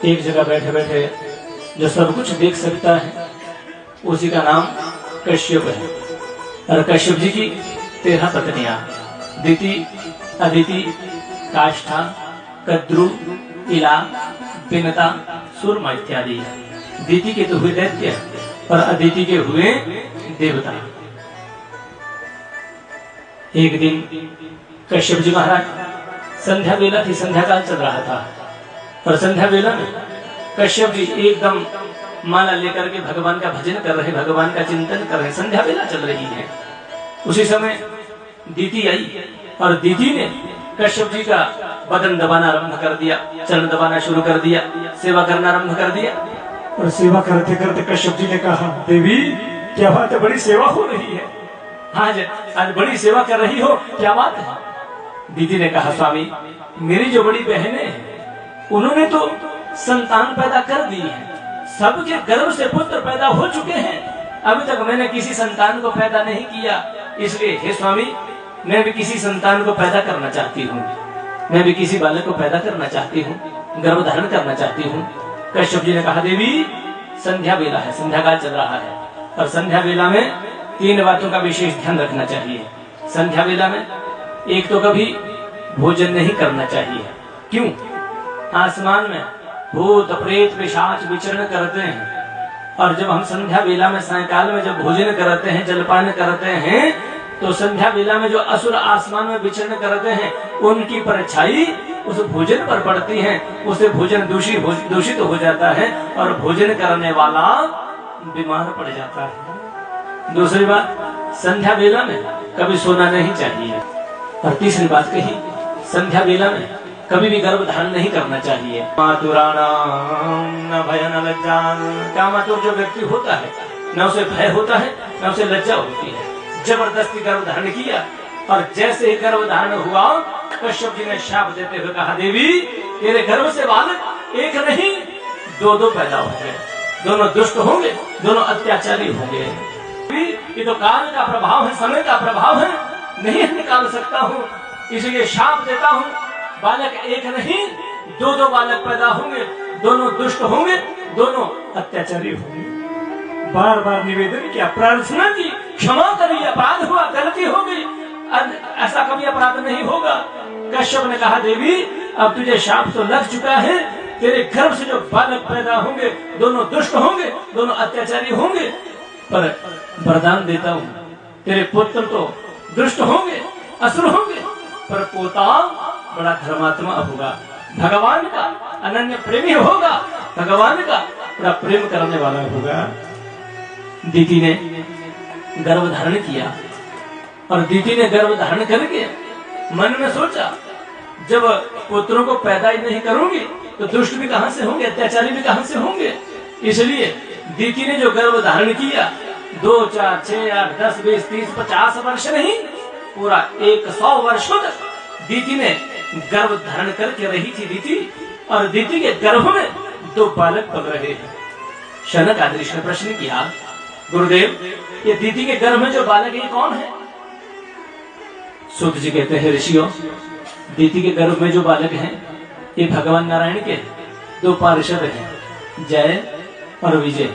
एक जगह बैठे बैठे जो सब कुछ देख सकता है उसी का नाम कश्यप है। और कश्यप जी की 13 पत्नियां दिति, अदिति, काष्ठा, कद्रु, इला, बिनता, सुरमा इत्यादि। दिति के तो हुए दैत्य और अदिति के हुए देवता। एक दिन कश्यप जी महाराज संध्या वेला थी, संध्या काल चल रहा था और संध्या वेला में कश्यप जी एकदम माला लेकर के भगवान का भजन कर रहे, भगवान का चिंतन कर रहे, संध्या वेला चल रही है। उसी समय दिति आई और दिति ने कश्यप जी का बदन दबाना आरंभ कर दिया, चरण दबाना शुरू कर दिया, सेवा करना आरंभ कर दिया। और सेवा करते करते कश्यप जी ने कहा, देवी क्या बात है, बड़ी सेवा हो रही है, आज बड़ी सेवा कर रही हो, क्या बात है। दीदी ने कहा, स्वामी मेरी जो बड़ी बहनें हैं उन्होंने तो संतान पैदा कर दी है, सबके गर्भ से पुत्र पैदा हो चुके हैं, अभी तक मैंने किसी संतान को पैदा नहीं किया, इसलिए हे स्वामी मैं भी किसी संतान को पैदा करना चाहती हूँ, मैं भी किसी बालक को पैदा करना चाहती हूँ, गर्भ धारण करना चाहती हूँ। कश्यप जी ने कहा, देवी संध्या वेला है, संध्या काल चल रहा है और संध्या वेला में 3 बातों का विशेष ध्यान रखना चाहिए। संध्या वेला में एक तो कभी भोजन नहीं करना चाहिए। क्यों? आसमान में भूत प्रेत पिशाच विचरण करते हैं और जब हम संध्या वेला में सायंकाल में जब भोजन करते हैं, जलपान करते हैं, तो संध्या वेला में जो असुर आसमान में विचरण करते हैं उनकी परछाई उस भोजन पर पड़ती है, उससे भोजन दूषित हो जाता है और भोजन करने वाला बीमार पड़ जाता है। दूसरी बात, संध्या वेला में कभी सोना नहीं चाहिए। और तीसरी बात कही, संध्या वेला में कभी भी गर्भ धारण नहीं करना चाहिए। मातुराणाम न भय न लज्जा, कामातुर जो व्यक्ति होता है न उसे भय होता है न उसे लज्जा होती है। जबरदस्ती गर्भ धारण किया और जैसे ही गर्भ धारण हुआ कश्यप जी ने शाप देते हुए कहा, देवी तेरे गर्भ से बालक एक नहीं 2 पैदा होंगे, दोनों दुष्ट होंगे, दोनों अत्याचारी होंगे। ये तो काल का प्रभाव है, समय का प्रभाव है, नहीं निकाल सकता हूँ, इसलिए शाप देता हूँ, बालक एक नहीं 2 बालक पैदा होंगे, दोनों दुष्ट होंगे, दोनों अत्याचारी होंगे। बार बार निवेदन किया, प्रार्थना की, क्षमा करिए, अपराध हुआ, गलती हो गई, ऐसा कभी अपराध नहीं होगा। कश्यप ने कहा, देवी अब तुझे शाप तो लग चुका है, तेरे गर्भ से जो बालक पैदा होंगे दोनों दुष्ट होंगे, दोनों अत्याचारी होंगे, पर वरदान देता हूँ, तेरे पुत्र तो दुष्ट होंगे, असुर होंगे, पर पोता बड़ा धर्मात्मा होगा, भगवान का अनन्य प्रेमी होगा, भगवान का बड़ा प्रेम करने वाला होगा। दीति ने गर्भ धारण किया और दीति ने गर्भ धारण करके मन में सोचा, जब पुत्रों को पैदा ही नहीं करूंगी तो दुष्ट भी कहां से होंगे, अत्याचारी भी कहां से होंगे। इसलिए दीति ने जो गर्भ धारण किया 2, 4, 6, 8, 10, 20, 30, 50 वर्ष नहीं, पूरा 100 वर्षों तक दीति ने गर्भ धारण करके रही थी दीति, और दीति के गर्भ में 2 बालक पल रहे हैं। शनक आदि ऋषि ने प्रश्न किया, गुरुदेव ये दीति के गर्भ में जो बालक है कौन है? सूत जी कहते हैं, ऋषियों दीति के गर्भ में जो बालक हैं ये भगवान नारायण के 2 पार्षद हैं, जय और विजय।